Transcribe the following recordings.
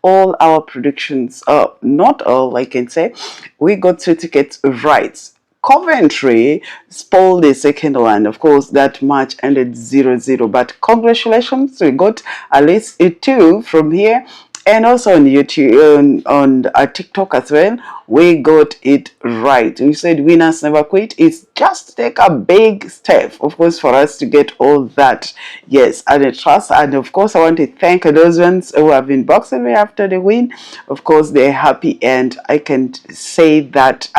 all our predictions. Not all, I can say. We got 2 tickets right. Coventry spoiled the second one. Of course, that match ended 0-0. But congratulations, we got at least 2 from here. And also on YouTube, on TikTok as well, we got it right. We said winners never quit. It's just take a big step, of course, for us to get all that. Yes, and I trust. And of course, I want to thank those ones who have been boxing me after the win. Of course, they're happy, and I can say that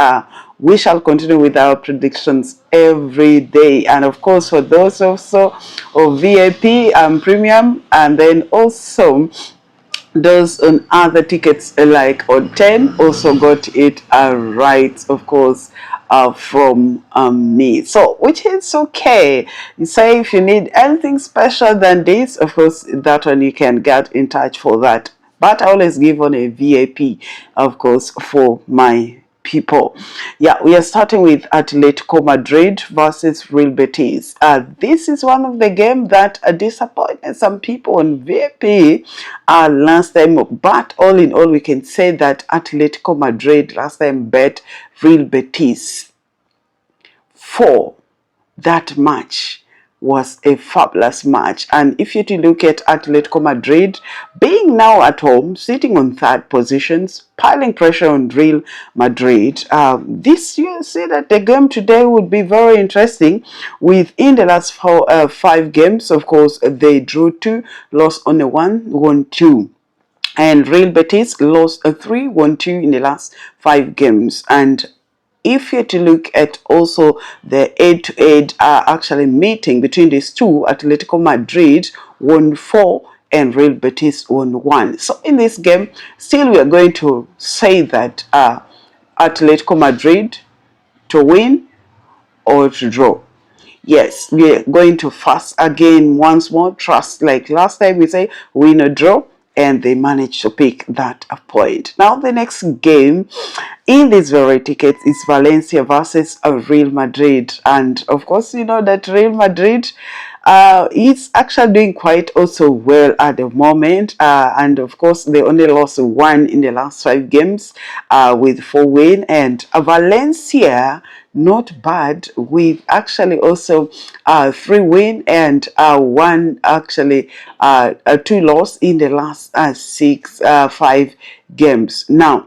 we shall continue with our predictions every day. And of course, for those also of VIP and premium, and then also those on other tickets like on 10 also got it right, of course, from me. So which is okay. You say if you need anything special than this, of course, that one you can get in touch for that. But I always give on a VIP, of course, for my people. Yeah, we are starting with Atletico Madrid versus Real Betis. This is one of the games that disappointed some people on VIP last time. But all in all, we can say that Atletico Madrid last time bet Real Betis for that match. Was a fabulous match. And if you to look at Atletico Madrid being now at home, sitting on 3rd positions, piling pressure on Real Madrid, this you see that the game today would be very interesting. Within the last 5 games, of course, they drew 2, lost only 1, won 2. And Real Betis lost 3, won 2 in the last 5 games. And if you're to look at also the 8-to-8 actually meeting between these two, Atletico Madrid won 4 and Real Betis won 1. So in this game, still we are going to say that Atletico Madrid to win or to draw. Yes, we are going to fast again once more. Trust, like last time we say win or draw, and they managed to pick that point. Now the next game in this very ticket is Valencia versus Real Madrid. And of course, you know that Real Madrid is actually doing quite also well at the moment. And of course, they only lost 1 in the last 5 games with 4 wins. And Valencia, not bad, with actually also 3 wins and 1 actually 2 loss in the last 5 games. Now,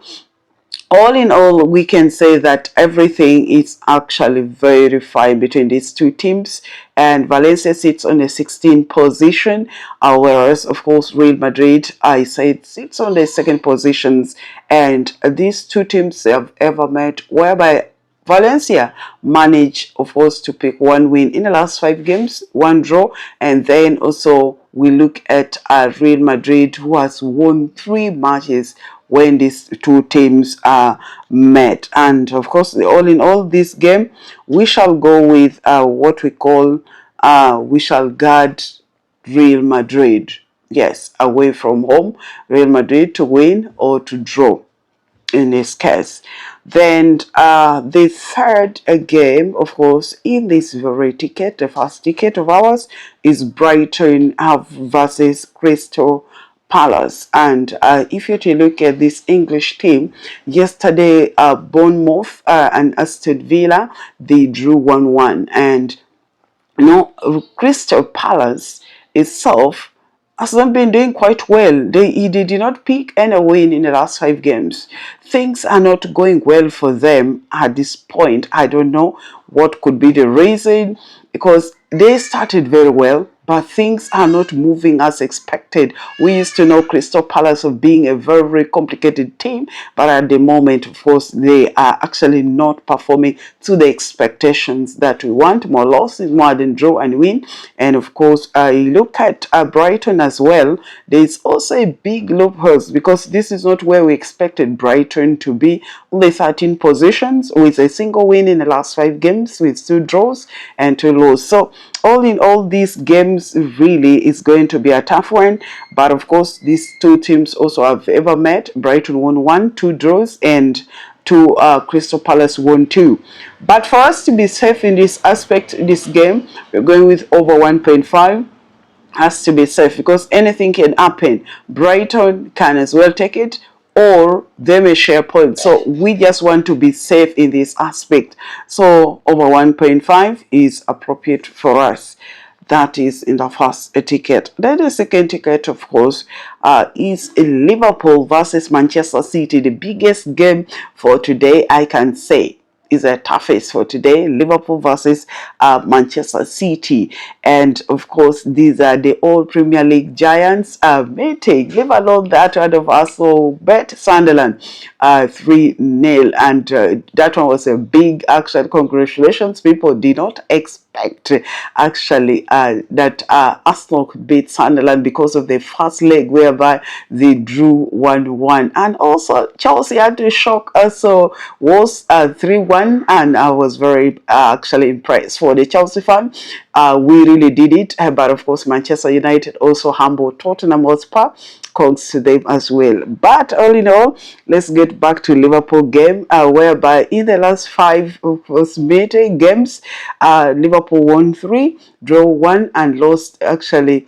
all in all, we can say that everything is actually very fine between these two teams, and Valencia sits on the 16th position, whereas of course Real Madrid, I said, sits on the 2nd positions. And these two teams have ever met, whereby Valencia managed, of course, to pick 1 win in the last 5 games, 1 draw, and then also we look at Real Madrid, who has won 3 matches when these two teams are met. And of course, all in all, this game we shall go with what we call we shall guard Real Madrid. Yes, away from home, Real Madrid to win or to draw in this case. Then the 3rd game, of course, in this very ticket, the first ticket of ours, is Brighton versus Crystal Palace. And if you to look at this English team, yesterday Bournemouth and Aston Villa, they drew 1-1. And you know, Crystal Palace itself has not been doing quite well. They did not pick any win in the last 5 games. Things are not going well for them at this point. I don't know what could be the reason, because they started very well, but things are not moving as expected. We used to know Crystal Palace of being a very complicated team, but at the moment, of course, they are actually not performing to the expectations that we want. More losses, more than draw and win. And of course, you look at Brighton as well. There's also a big loophole, because this is not where we expected Brighton to be. Only 13 positions with a single win in the last 5 games, with 2 draws and 2 losses. So all in all, these games really is going to be a tough one. But of course, these two teams also have ever met. Brighton won 1, 2 draws, and 2 Crystal Palace won 2. But for us to be safe in this aspect, this game, we're going with over 1.5. has to be safe because anything can happen. Brighton can as well take it, or they may share points. So we just want to be safe in this aspect. So over 1.5 is appropriate for us. That is in the first ticket. Then the second ticket, of course, is Liverpool versus Manchester City, the biggest game for today, I can say. Is a toughest for today. Liverpool versus Manchester City, and of course these are the old Premier League giants meeting. Leave alone that one of us, so bet Sunderland 3-0, and that one was a big action. Congratulations, people did not expect actually that Arsenal could beat Sunderland because of the first leg whereby they drew 1-1, and also Chelsea had to shock us, so was 3-1. And I was very actually impressed. For the Chelsea fan, we really did it. But of course, Manchester United also humbled Tottenham Hotspur. Congrats to them as well. But all in all, let's get back to Liverpool game, whereby in the last 5 of course meeting games, Liverpool won 3, draw 1, and lost actually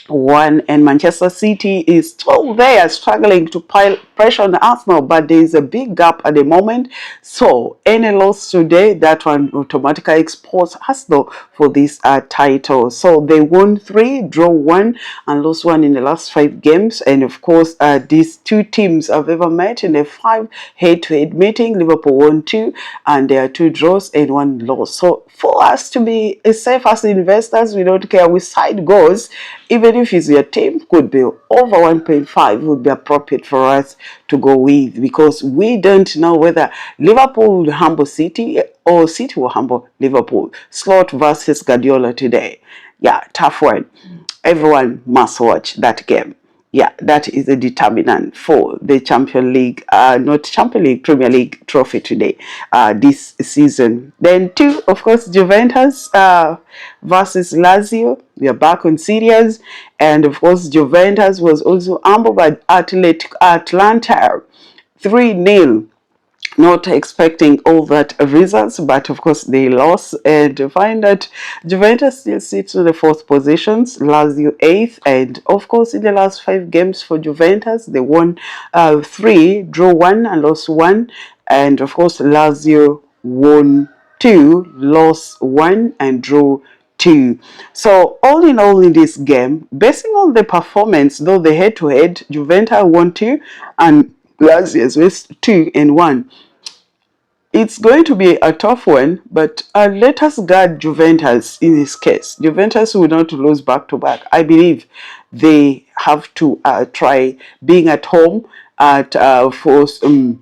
1, and Manchester City is still there struggling to pile pressure on Arsenal, but there is a big gap at the moment. So any loss today, that one automatically exports Arsenal for this title. So they won 3, draw 1, and lost 1 in the last 5 games. And of course, these two teams have ever met in a 5 head-to-head meeting. Liverpool won 2, and there are 2 draws and 1 loss. So for us to be safe as investors, we don't care which side goes. Even if it's your team, could be over 1.5 would be appropriate for us to go with, because we don't know whether Liverpool will humble City or City will humble Liverpool. Slot versus Guardiola today. Yeah, tough one. Everyone must watch that game. Yeah, that is a determinant for the Champions League, not Champions League, Premier League trophy today, this season. Then 2, of course, Juventus versus Lazio. We are back on series, and of course, Juventus was also humbled by Atlanta 3-0. Not expecting all that results, but of course they lost, and to find that Juventus still sits in the 4th positions, Lazio 8th, and of course in the last 5 games for Juventus, they won 3, drew 1, and lost 1, and of course Lazio won 2, lost 1, and drew 2. So all in all in this game, basing on the performance, though the head-to-head, Juventus won 2 and Lazio was 2 and 1. It's going to be a tough one, but let us guard Juventus in this case. Juventus will not lose back-to-back. I believe they have to try being at home at force. They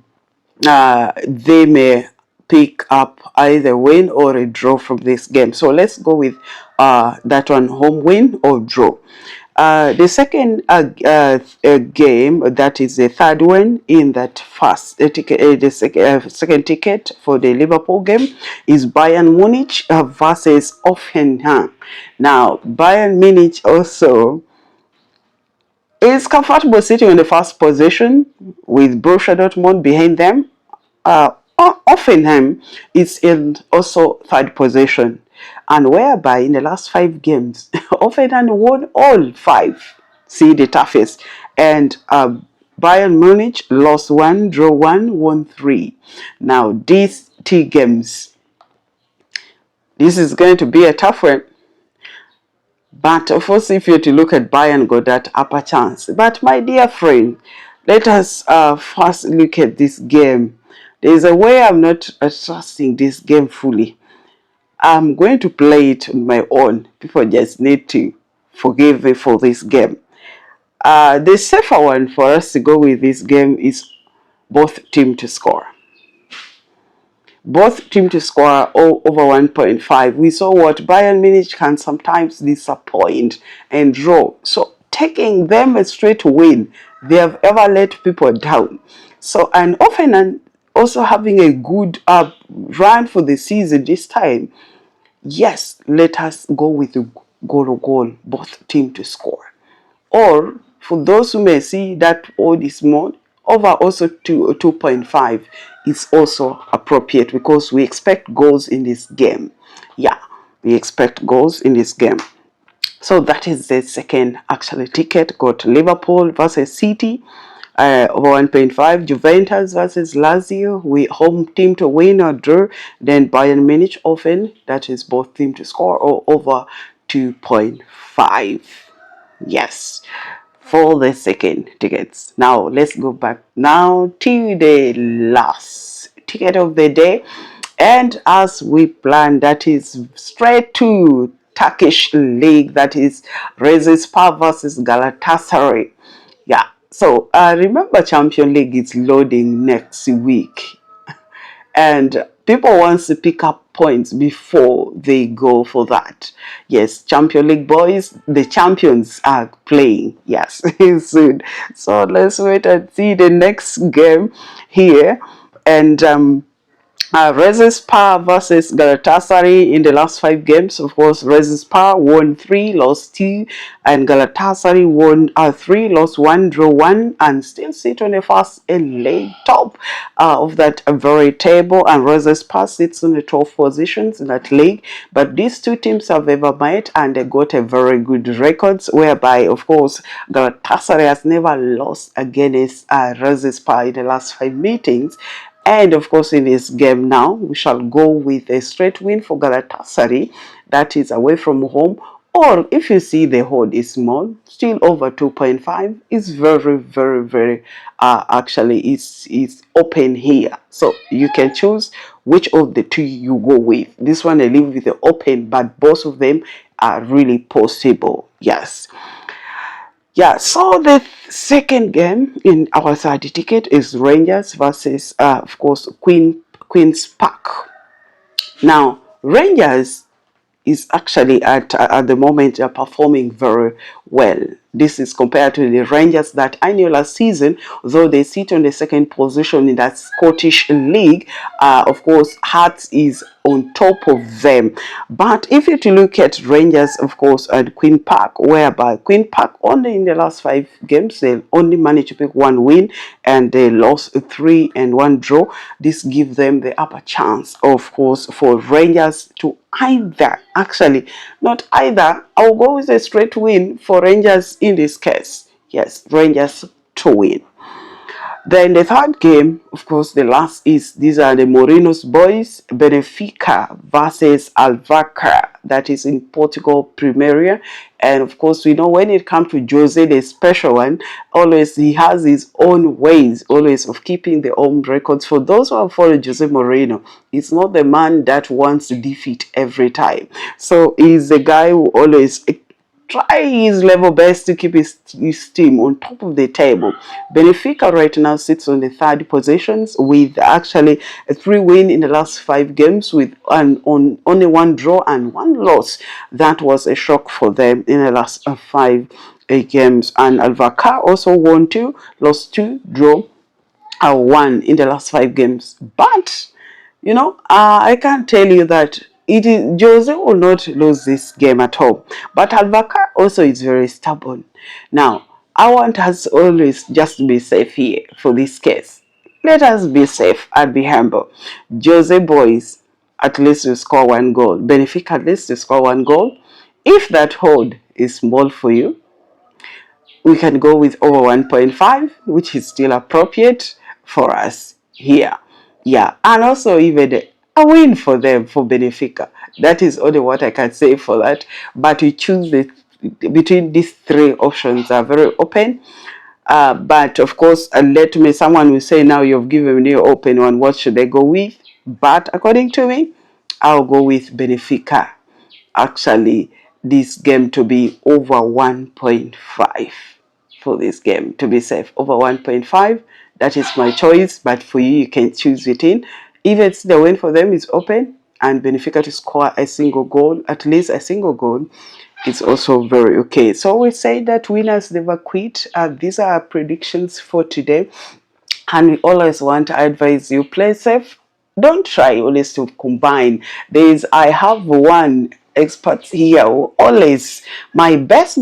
may pick up either win or a draw from this game. So let's go with that one, home win or draw. The second game, that is the third one in that first ticket, the second ticket for the Liverpool game, is Bayern Munich versus Hoffenheim. Now, Bayern Munich also is comfortable sitting in the first position with Borussia Dortmund behind them. Hoffenheim is in also 3rd position, and whereby in the last 5 games, Hoffenheim won all 5. See the toughest, and Bayern Munich lost 1, draw 1, won 3. Now these 2 games, this is going to be a tough one. But of course, if you're to look at Bayern, got that upper chance. But my dear friend, let us first look at this game. There's a way I'm not trusting this game fully. I'm going to play it on my own. People just need to forgive me for this game. The safer one for us to go with this game is both team to score. Both team to score over 1.5. We saw what Bayern Munich can sometimes disappoint and draw. So taking them a straight win, they have ever let people down. So, and often also having a good run for the season this time. Yes, let us go with the goal, both team to score. Or for those who may see that odd is small, over also 2.5 is also appropriate, because we expect goals in this game. Yeah, we expect goals in this game. So that is the second actually ticket. Got Liverpool versus City, over 1.5. Juventus versus Lazio, we home team to win or draw. Then Bayern Munich often, that is both team to score, or over 2.5. Yes, for the second tickets. Now let's go back now to the last ticket of the day, and as we planned, that is straight to Turkish league, that is Rizespor versus Galatasaray. Yeah, so remember Champion League is loading next week, and people wants to pick up points before they go for that. Yes, Champion League boys, the champions are playing. Yes, soon. So let's wait and see the next game here. And Rizespor versus Galatasaray in the last 5 games. Of course, Rizespor won 3, lost 2, and Galatasaray won 3, lost 1, draw 1, and still sit on the first leg top of that very table. And Rizespor sits on the 12 positions in that league. But these two teams have ever met, and they got a very good records. Whereby, of course, Galatasaray has never lost against Rizespor in the last 5 meetings. And of course, in this game now, we shall go with a straight win for Galatasaray, that is away from home. Or if you see the hold is small, still over 2.5 is very, very, very, actually is open here. So you can choose which of the two you go with. This one I leave with the open, but both of them are really possible. Yes. Yeah, so the second game in our third ticket is Rangers versus, of course, Queen's Park. Now, Rangers is actually at the moment performing very well. This is compared to the Rangers that I knew last season, though they sit on the second position in that Scottish league. Of course, Hearts is on top of them. But if you to look at Rangers, of course, and Queen Park, whereby Queen Park only in the last 5 games, they only managed to pick 1 win and they lost 3 and 1 draw. This gives them the upper chance, of course, for Rangers to either, actually, not either, I'll go with a straight win for Rangers in this case. Yes, Rangers to win. Then the third game, of course, the last is, these are the Mourinho's boys, Benfica versus Alvaca, that is in Portugal Premier. And of course, we know when it comes to Jose, the special one, always he has his own ways, always of keeping the home records. For those who have followed Jose Mourinho, he's not the man that wants to defeat every time. So he's the guy who always try his level best to keep his team on top of the table. Benfica right now sits on the 3rd positions with actually a 3 win in the last 5 games with on only 1 draw and 1 loss. That was a shock for them in the last 5 games. And Alvaca also won 2, lost 2, draw 1 in the last 5 games. But you know, I can't tell you that it is Jose will not lose this game at all. But Alvaca also is very stubborn. Now, I want us always just to be safe here for this case. Let us be safe and be humble. Jose boys, at least you score 1 goal. Benfica, at least you score 1 goal. If that hold is small for you, we can go with over 1.5, which is still appropriate for us here. Yeah, and also even a win for them, for Benfica. That is only what I can say for that. But we choose between these 3 options are very open. But of course, let me, someone will say, now you've given me an open one, what should I go with? But according to me, I'll go with Benfica. Actually, this game to be over 1.5. For this game to be safe, over 1.5. That is my choice, but for you, you can choose within. If it's the win for them is open and Benfica to score a single goal, at least a single goal, it's also very okay. So we say that winners never quit. These are our predictions for today, and we always want to advise you, play safe. Don't try always to combine. I have one expert here who always, my best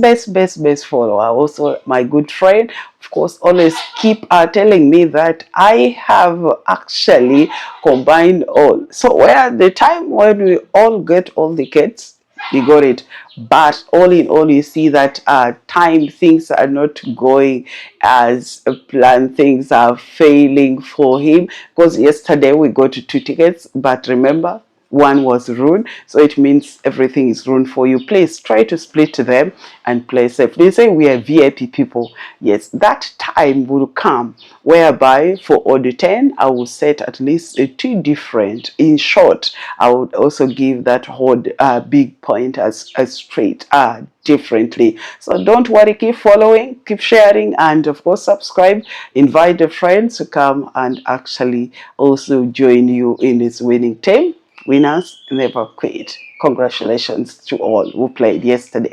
follower, also my good friend, of course, always keep telling me that I have actually combined all. So where the time when we all get all the kids, You got it. But all in all, you see that time things are not going as planned. Things are failing for him, because yesterday we got 2 tickets, but remember, one was ruined, so it means everything is ruined for you. Please try to split them and play safe. They say we are VIP people. Yes, that time will come whereby for odd 10 I will set at least 2 different. In short, I would also give that odd big point as straight differently. So don't worry, keep following, keep sharing, and of course subscribe. Invite a friend to come and actually also join you in this winning team. Winners never quit. Congratulations to all who played yesterday.